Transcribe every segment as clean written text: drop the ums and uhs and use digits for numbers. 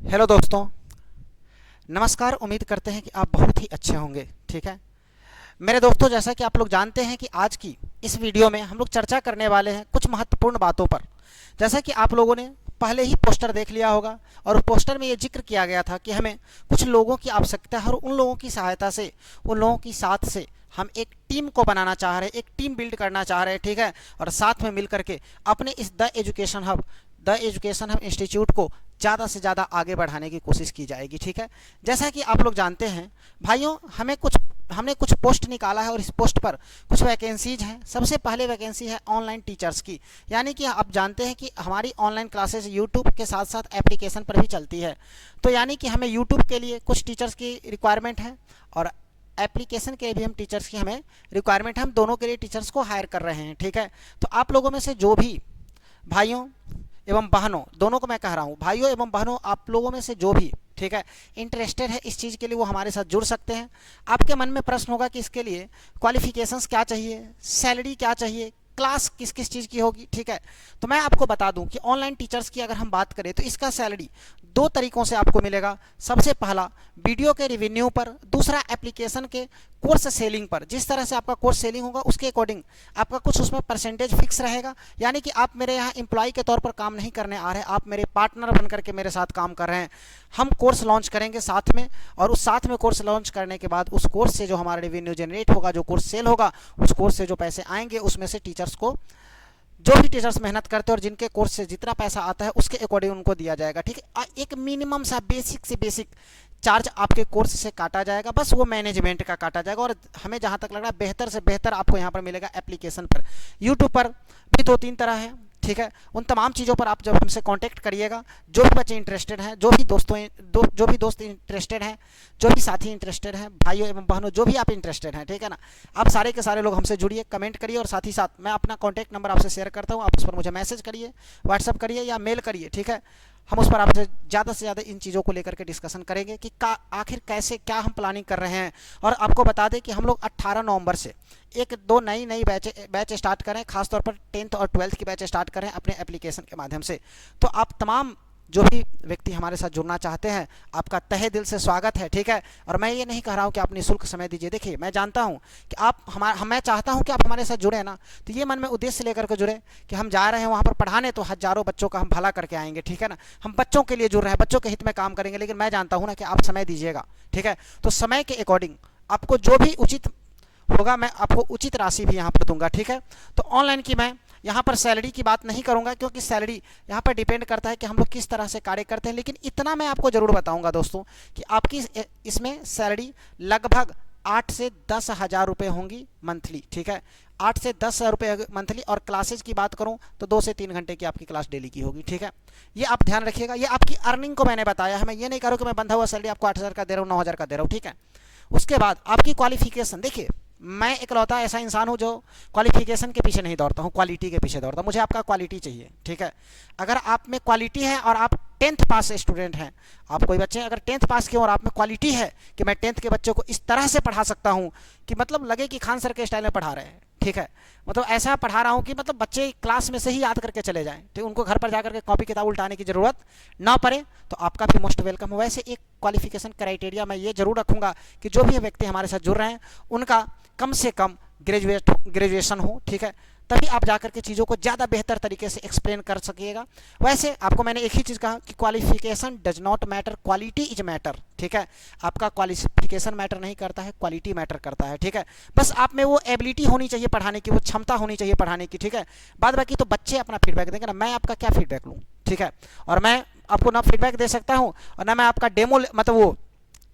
Hello दोस्तों, नमस्कार। उम्मीद करते हैं कि आप बहुत ही अच्छे होंगे। ठीक है मेरे दोस्तों, जैसा कि आप लोग जानते हैं कि आज की इस वीडियो में हम लोग चर्चा करने वाले हैं कुछ महत्वपूर्ण बातों पर। जैसा कि आप लोगों ने पहले ही पोस्टर देख लिया होगा और पोस्टर में ये जिक्र किया गया था कि हमें कुछ लोगों की आवश्यकता है और उन लोगों की सहायता से, उन लोगों की साथ से हम एक टीम को बनाना चाह रहे हैं, एक टीम बिल्ड करना चाह रहे हैं। ठीक है, और साथ में मिल करके अपने इस द एजुकेशन हब इंस्टीट्यूट को ज़्यादा से ज़्यादा आगे बढ़ाने की कोशिश की जाएगी। ठीक है, जैसा कि आप लोग जानते हैं भाइयों, हमने कुछ पोस्ट निकाला है और इस पोस्ट पर कुछ वैकेंसीज हैं। सबसे पहले वैकेंसी है ऑनलाइन टीचर्स की, यानी कि आप जानते हैं कि हमारी ऑनलाइन क्लासेज यूट्यूब के साथ साथ एप्लीकेशन पर भी चलती है। तो यानी कि हमें यूट्यूब के लिए कुछ टीचर्स की रिक्वायरमेंट है और एप्लीकेशन के लिए भी हम टीचर्स की हमें रिक्वायरमेंट है। हम दोनों के लिए टीचर्स को हायर कर रहे हैं। ठीक है, तो आप लोगों में से जो भी भाइयों एवं बहनों, दोनों को मैं कह रहा हूँ, भाइयों एवं बहनों, आप लोगों में से जो भी ठीक है इंटरेस्टेड है इस चीज़ के लिए, वो हमारे साथ जुड़ सकते हैं। आपके मन में प्रश्न होगा कि इसके लिए क्वालिफिकेशंस क्या चाहिए, सैलरी क्या चाहिए, क्लास किस किस चीज़ की होगी। ठीक है, तो मैं आपको बता दूं कि ऑनलाइन टीचर्स की अगर हम बात करें तो इसका सैलरी दो तरीकों से आपको मिलेगा। सबसे पहला वीडियो के रिवेन्यू पर, दूसरा एप्लीकेशन के कोर्स सेलिंग पर। जिस तरह से आपका कोर्स सेलिंग होगा उसके अकॉर्डिंग आपका कुछ उसमें परसेंटेज फिक्स रहेगा। यानी कि आप मेरे यहाँ एम्प्लॉय के तौर पर काम नहीं करने आ रहे, आप मेरे पार्टनर बन करके मेरे साथ काम कर रहे हैं। हम कोर्स लॉन्च करेंगे साथ में, और उस साथ में कोर्स लॉन्च करने के बाद उस कोर्स से जो हमारा रेवेन्यू जनरेट होगा, जो कोर्स सेल होगा, उस कोर्स से जो पैसे आएंगे उसमें से टीचर्स को, जो भी टीचर्स मेहनत करते हैं और जिनके कोर्स से जितना पैसा आता है उसके अकॉर्डिंग उनको दिया जाएगा। ठीक है, एक मिनिमम सा बेसिक से बेसिक चार्ज आपके कोर्स से काटा जाएगा, बस वो मैनेजमेंट का काटा जाएगा। और हमें जहाँ तक लग रहा है बेहतर से बेहतर आपको यहाँ पर मिलेगा एप्लीकेशन पर। यूट्यूब पर भी दो तीन तरह है। ठीक है, उन तमाम चीज़ों पर आप जब हमसे कांटेक्ट करिएगा, जो भी बच्चे इंटरेस्टेड हैं, जो भी दोस्त इंटरेस्टेड हैं, जो भी साथी इंटरेस्टेड हैं, भाइयों एवं बहनों, जो भी आप इंटरेस्टेड हैं, ठीक है ना, आप सारे के सारे लोग हमसे जुड़िए, कमेंट करिए। और साथ ही साथ मैं अपना कॉन्टैक्ट नंबर आपसे शेयर करता हूँ, आप उस पर मुझे मैसेज करिए, व्हाट्सअप करिए या मेल करिए। ठीक है, हम उस पर आपसे ज़्यादा से ज़्यादा इन चीज़ों को लेकर के डिस्कशन करेंगे कि आखिर कैसे क्या हम प्लानिंग कर रहे हैं। और आपको बता दें कि हम लोग 18 नवंबर से एक दो नई बैच स्टार्ट करें, खासतौर पर 10th और 12th की बैच स्टार्ट करें अपने एप्लीकेशन के माध्यम से। तो आप तमाम जो भी व्यक्ति हमारे साथ जुड़ना चाहते हैं, आपका तहे दिल से स्वागत है। ठीक है, और मैं ये नहीं कह रहा हूँ कि आप निःशुल्क समय दीजिए। देखिए, मैं जानता हूँ कि मैं चाहता हूँ कि आप हमारे साथ जुड़े ना, तो ये मन में उद्देश्य लेकर के जुड़े कि हम जा रहे हैं वहाँ पर पढ़ाने, तो हज़ारों बच्चों का हम भला करके आएंगे। ठीक है ना, हम बच्चों के लिए जुड़ रहे हैं, बच्चों के हित में काम करेंगे। लेकिन मैं जानता हूँ ना कि आप समय दीजिएगा। ठीक है, तो समय के अकॉर्डिंग आपको जो भी उचित होगा, मैं आपको उचित राशि भी यहाँ पर दूंगा। ठीक है, तो ऑनलाइन की मैं यहाँ पर सैलरी की बात नहीं करूँगा, क्योंकि सैलरी यहाँ पर डिपेंड करता है कि हम लोग किस तरह से कार्य करते हैं। लेकिन इतना मैं आपको ज़रूर बताऊँगा दोस्तों कि आपकी इसमें सैलरी लगभग 8 से 10 हज़ार रुपये होंगी मंथली। ठीक है, 8 से 10 हज़ार रुपये मंथली। और क्लासेज की बात करूँ तो 2 से 3 घंटे की आपकी क्लास डेली की होगी। ठीक है, ये आप ध्यान रखिएगा। ये आपकी अर्निंग को मैंने बताया है, मैं ये नहीं कह रहा हूँ कि मैं बंधा हुआ सैलरी आपको 8 हज़ार का दे रहा हूँ, 9 हज़ार का दे रहा हूँ। ठीक है, उसके बाद आपकी क्वालिफिकेशन। देखिए, मैं इकलौता ऐसा इंसान हूं जो क्वालिफिकेशन के पीछे नहीं दौड़ता हूं, क्वालिटी के पीछे दौड़ता हूं। मुझे आपका क्वालिटी चाहिए। ठीक है, अगर आप में क्वालिटी है और आप 10th पास स्टूडेंट हैं, आप कोई बच्चे अगर 10th पास किए और आप में क्वालिटी है कि मैं 10th के बच्चों को इस तरह से पढ़ा सकता हूं कि मतलब लगे कि खान सर के स्टाइल में पढ़ा रहे हैं। ठीक है, मतलब ऐसा पढ़ा रहा हूं कि मतलब बच्चे क्लास में से ही याद करके चले जाएं, ठीक, उनको घर पर जाकर के कॉपी किताब उल्टाने की ज़रूरत ना पड़े। तो आपका भी मोस्ट वेलकम हो। वैसे एक क्वालिफिकेशन क्राइटेरिया मैं ये जरूर रखूंगा कि जो भी व्यक्ति हमारे साथ जुड़ रहे हैं उनका कम से कम ग्रेजुएशन हो। ठीक है, तभी आप जाकर के चीज़ों को ज़्यादा बेहतर तरीके से एक्सप्लेन कर सकिएगा। वैसे आपको मैंने एक ही चीज़ कहा कि qualification does not matter, quality is matter. ठीक है, आपका क्वालिफिकेशन मैटर नहीं करता है, क्वालिटी मैटर करता है। ठीक है, बस आप में वो एबिलिटी होनी चाहिए पढ़ाने की, वो क्षमता होनी चाहिए पढ़ाने की। ठीक है, बाद बाकी तो बच्चे अपना फीडबैक देंगे ना, मैं आपका क्या फीडबैक लूँ। ठीक है, और मैं आपको ना फीडबैक दे सकता हूँ और ना मैं आपका डेमो मतलब वो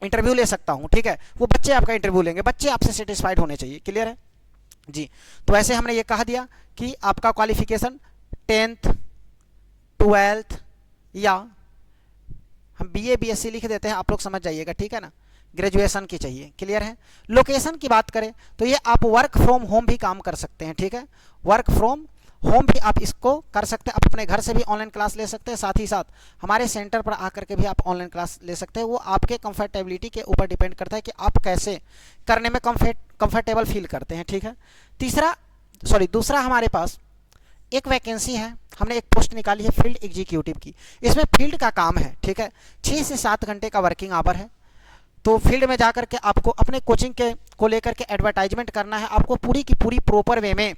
इंटरव्यू ले सकता हूँ। ठीक है, वो बच्चे आपका इंटरव्यू लेंगे, बच्चे आपसे सेटिस्फाइड होने चाहिए। क्लियर है जी। तो वैसे हमने ये कहा दिया कि आपका क्वालिफिकेशन 10th 12th या हम बीए बीएससी लिख देते हैं, आप लोग समझ जाइएगा। ठीक है ना, ग्रेजुएशन की चाहिए। क्लियर है। लोकेशन की बात करें तो ये आप वर्क फ्रॉम होम भी काम कर सकते हैं। ठीक है, वर्क फ्रॉम होम भी आप इसको कर सकते हैं, आप अपने घर से भी ऑनलाइन क्लास ले सकते हैं, साथ ही साथ हमारे सेंटर पर आकर के भी आप ऑनलाइन क्लास ले सकते हैं। वो आपके कंफर्टेबिलिटी के ऊपर डिपेंड करता है कि आप कैसे करने में कंफर्टेबल फील करते हैं। ठीक है, दूसरा हमारे पास एक वैकेंसी है हमने एक पोस्ट निकाली है फील्ड एग्जीक्यूटिव की। इसमें फील्ड का काम है, ठीक है, 6 से 7 घंटे का वर्किंग आवर है। तो फील्ड में जा करके आपको अपने कोचिंग के को लेकर के एडवर्टाइजमेंट करना है। आपको पूरी की पूरी प्रॉपर वे में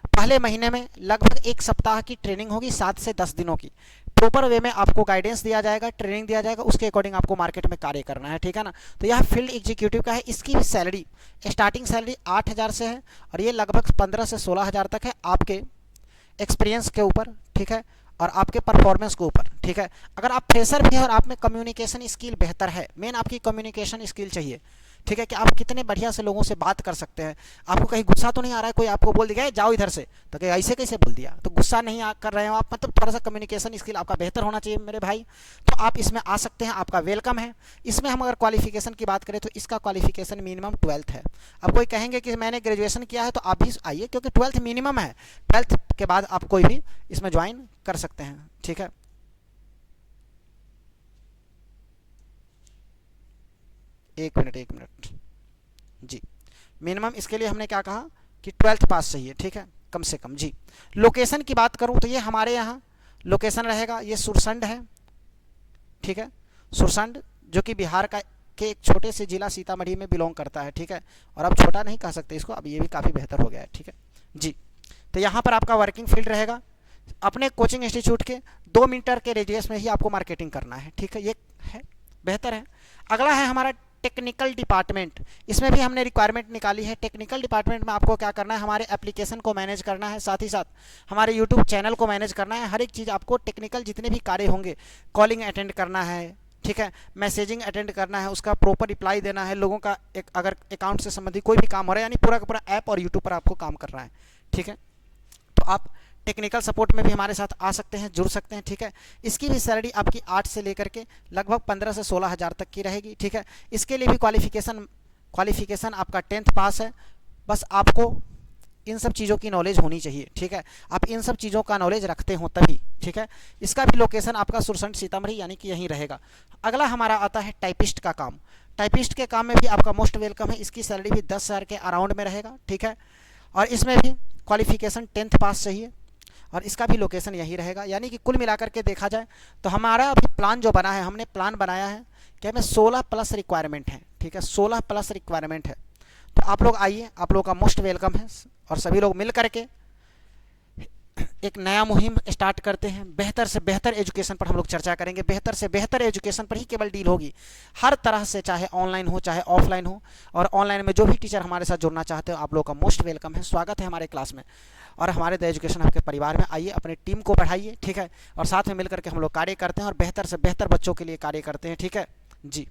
पहले महीने में लगभग 1 सप्ताह की ट्रेनिंग होगी, 7 से 10 दिनों की। प्रॉपर वे में आपको गाइडेंस दिया जाएगा, ट्रेनिंग दिया जाएगा, उसके अकॉर्डिंग आपको मार्केट में कार्य करना है, ठीक है ना। तो यह फील्ड एग्जीक्यूटिव का है। इसकी भी सैलरी, स्टार्टिंग सैलरी 8,000 से है और ये लगभग 15 से 16,000 तक है, आपके एक्सपीरियंस के ऊपर, ठीक है, और आपके परफॉर्मेंस के ऊपर, ठीक है। अगर आप फ्रेशर भी हैं और आप में कम्युनिकेशन स्किल बेहतर है, मेन आपकी कम्युनिकेशन स्किल चाहिए, ठीक है, कि आप कितने बढ़िया से लोगों से बात कर सकते हैं। आपको कहीं गुस्सा तो नहीं आ रहा है, कोई आपको बोल दिया जाओ इधर से, तो क्या ऐसे कैसे बोल दिया, तो गुस्सा नहीं कर रहे हो आप, मतलब थोड़ा सा कम्युनिकेशन स्किल आपका बेहतर होना चाहिए मेरे भाई। तो आप इसमें आ सकते हैं, आपका वेलकम है। इसमें हम अगर क्वालिफिकेशन की बात करें तो इसका क्वालिफिकेशन मिनिमम 12th है। अब कोई कहेंगे कि मैंने ग्रेजुएशन किया है, तो आप भी आइए, क्योंकि 12th मिनिमम है। 12th के बाद आप कोई भी इसमें ज्वाइन कर सकते हैं, ठीक है। एक मिनट जी। मिनिमम इसके लिए हमने क्या कहा कि 12th पास चाहिए, ठीक है, कम से कम जी। लोकेशन की बात करूं तो ये हमारे यहाँ लोकेशन रहेगा, ये सुरसंड है, ठीक है, सुरसंड, जो कि बिहार का के एक छोटे से जिला सीतामढ़ी में बिलोंग करता है, ठीक है। और अब छोटा नहीं कह सकते इसको, अब ये भी काफ़ी बेहतर हो गया है, ठीक है जी। तो यहाँ पर आपका वर्किंग फील्ड रहेगा, अपने कोचिंग इंस्टीट्यूट के 2 मीटर के रेडियस में ही आपको मार्केटिंग करना है, ठीक है, ये है, बेहतर है। अगला है हमारा टेक्निकल डिपार्टमेंट। इसमें भी हमने रिक्वायरमेंट निकाली है। टेक्निकल डिपार्टमेंट में आपको क्या करना है, हमारे एप्लीकेशन को मैनेज करना है, साथ ही साथ हमारे यूट्यूब चैनल को मैनेज करना है। हर एक चीज़ आपको टेक्निकल जितने भी कार्य होंगे, कॉलिंग अटेंड करना है, ठीक है, मैसेजिंग अटेंड करना है, उसका प्रॉपर रिप्लाई देना है, लोगों का अगर अकाउंट से संबंधित कोई भी काम हो रहा है, यानी पूरा का पूरा ऐप और यूट्यूब पर आपको काम करना है, ठीक है। तो आप टेक्निकल सपोर्ट में भी हमारे साथ आ सकते हैं, जुड़ सकते हैं, ठीक है। इसकी भी सैलरी आपकी 8 से लेकर के लगभग 15 से 16,000 तक की रहेगी, ठीक है। इसके लिए भी क्वालिफिकेशन आपका 10th पास है। बस आपको इन सब चीज़ों की नॉलेज होनी चाहिए, ठीक है। आप इन सब चीज़ों का नॉलेज रखते हो तभी, ठीक है। इसका भी लोकेशन आपका सुरसंड सीतामढ़ी यानी कि यहीं रहेगा। अगला हमारा आता है टाइपिस्ट का काम। टाइपिस्ट के काम में भी आपका मोस्ट वेलकम है। इसकी सैलरी भी 10,000 के अराउंड में रहेगा, ठीक है। और इसमें भी क्वालिफिकेशन 10th पास चाहिए और इसका भी लोकेशन यही रहेगा। यानी कि कुल मिलाकर के देखा जाए तो हमारा अभी प्लान जो बना है, हमने प्लान बनाया है कि हमें 16+ रिक्वायरमेंट है, ठीक है, 16+ रिक्वायरमेंट है। तो आप लोग आइए, आप लोग का मोस्ट वेलकम है और सभी लोग मिल करके एक नया मुहिम स्टार्ट करते हैं। बेहतर से बेहतर एजुकेशन पर हम लोग चर्चा करेंगे। बेहतर से बेहतर एजुकेशन पर ही केवल डील होगी, हर तरह से, चाहे ऑनलाइन हो चाहे ऑफलाइन हो। और ऑनलाइन में जो भी टीचर हमारे साथ जुड़ना चाहते हो, आप लोग का मोस्ट वेलकम है, स्वागत है हमारे क्लास में और हमारे द एजुकेशन हब के परिवार में। आइए, अपनी टीम को बढ़ाइए, ठीक है, और साथ में मिलकर के हम लोग कार्य करते हैं और बेहतर से बेहतर बच्चों के लिए कार्य करते हैं, ठीक है जी।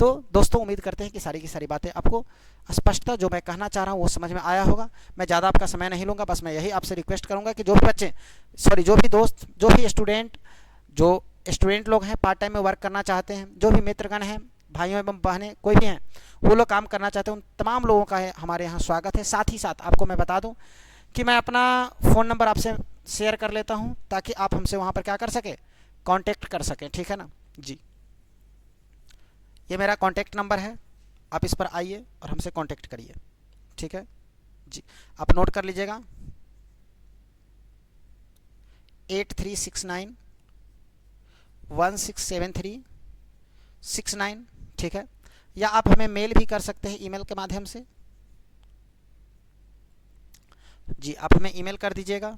तो दोस्तों, उम्मीद करते हैं कि सारी की सारी बातें आपको स्पष्टता जो मैं कहना चाह रहा हूँ वो समझ में आया होगा। मैं ज़्यादा आपका समय नहीं लूँगा, बस मैं यही आपसे रिक्वेस्ट करूँगा कि जो भी बच्चे, जो भी दोस्त, जो भी स्टूडेंट लोग हैं, पार्ट टाइम में वर्क करना चाहते हैं, जो भी मित्रगण हैं, भाइयों एवं बहनें कोई भी हैं, वो लोग काम करना चाहते हैं, उन तमाम लोगों का है हमारे यहाँ स्वागत है। साथ ही साथ आपको मैं बता दूँ कि मैं अपना फ़ोन नंबर आपसे शेयर कर लेता हूँ ताकि आप हमसे वहाँ पर क्या कर सकें, कांटेक्ट कर सकें, ठीक है ना जी। ये मेरा कांटेक्ट नंबर है, आप इस पर आइए और हमसे कांटेक्ट करिए, ठीक है जी। आप नोट कर लीजिएगा 8369 167369, ठीक है। या आप हमें मेल भी कर सकते हैं ईमेल के माध्यम से जी। आप हमें ईमेल कर दीजिएगा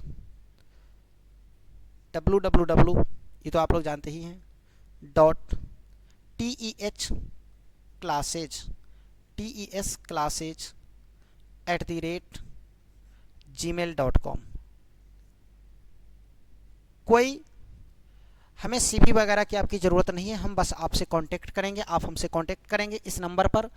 www, ये तो आप लोग जानते ही हैं, TES classes@gmail.com। कोई हमें सीवी वगैरह की आपकी ज़रूरत नहीं है, हम बस आपसे कांटेक्ट करेंगे, आप हमसे कांटेक्ट करेंगे इस नंबर पर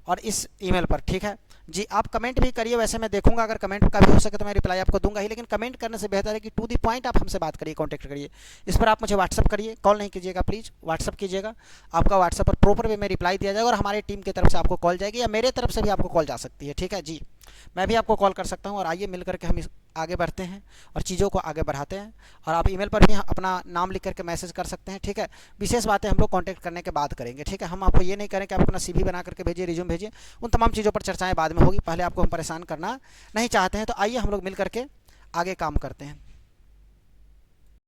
और इस ईमेल पर, ठीक है जी। आप कमेंट भी करिए, वैसे मैं देखूंगा, अगर कमेंट का भी हो सके तो मैं रिप्लाई आपको दूंगा ही, लेकिन कमेंट करने से बेहतर है कि टू दी पॉइंट आप हमसे बात करिए, कांटेक्ट करिए। इस पर आप मुझे व्हाट्सअप करिए, कॉल नहीं कीजिएगा प्लीज़, व्हाट्सअप कीजिएगा। आपका व्हाट्सअप पर प्रॉपर वे में रिप्लाई दिया जाएगा और हमारी टीम की तरफ से आपको कॉल जाएगी या मेरे तरफ से भी आपको कॉल जा सकती है, ठीक है जी। मैं भी आपको कॉल कर सकता हूँ और आइए मिल करके हम आगे बढ़ते हैं और चीज़ों को आगे बढ़ाते हैं। और आप ईमेल पर भी अपना नाम लिख करके मैसेज कर सकते हैं, ठीक है। विशेष बातें हम लोग कांटेक्ट करने के बाद करेंगे, ठीक है। हम आपको ये नहीं करें कि आप अपना सीवी बना करके भेजिए, रिज्यूम भेजिए, उन तमाम चीज़ों पर चर्चाएं बाद में होगी। पहले आपको हम परेशान करना नहीं चाहते हैं। तो आइए हम लोग मिल करके आगे काम करते हैं।